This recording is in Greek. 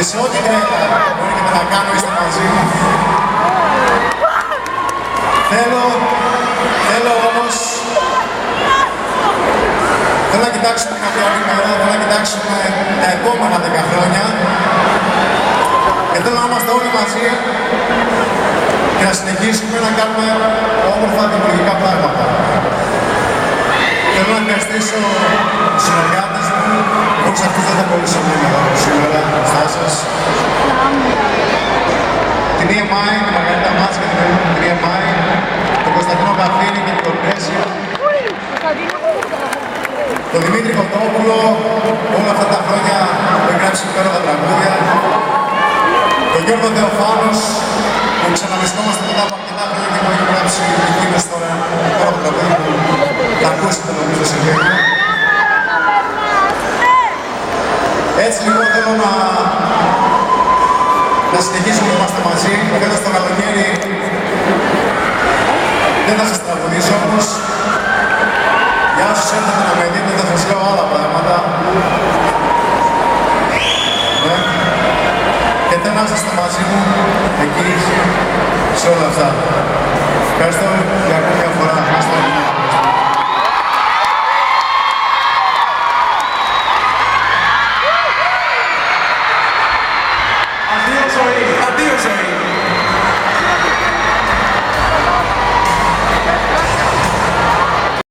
σε ό,τι τρέλα μπορείτε να κάνω, είστε μαζί. Θέλω όμως, θέλω να κοιτάξουμε κάποια άλλη μέρα, θέλω να κοιτάξουμε τα επόμενα 10 χρόνια και θέλω να είμαστε όλοι μαζί και να συνεχίσουμε να κάνουμε όμορφα δημιουργικά πράγματα. Θέλω να ευχαριστήσω τους συνεργάτες μου, χωρίς αυτούς δεν θα μπορούσα να είμαι εδώ σήμερα μπροστά σας. Την EMI, τη Μαργαρίτα Μάτς και την EMI, τον Κωνσταντίνο Καφίνη και την Κορπέσια, τον Δημήτρη Κοντόπουλο, όλα αυτά τα χρόνια που έγραψε υπέροχα τραγούδια, τον Γιώργο Θεοφάνος, που ξαναβρισκόμαστε μετά από αρκετά χρόνια και μου έχει γράψει ηχείες τώρα, τώρα το τραγούδι που θα ακούσετε νομίζω σε λίγο. Έτσι λοιπόν θέλω να συνεχίσουμε να είμαστε μαζί. Θέλω στο καλοκαίρι δεν θα σας τραγουδήσω όμως. Για όσους έρθετε να με δείτε θα σας λέω άλλα πράγματα. Ναι. Και θέλω να είστε μαζί μου εκεί σε όλα αυτά. Ευχαριστώ.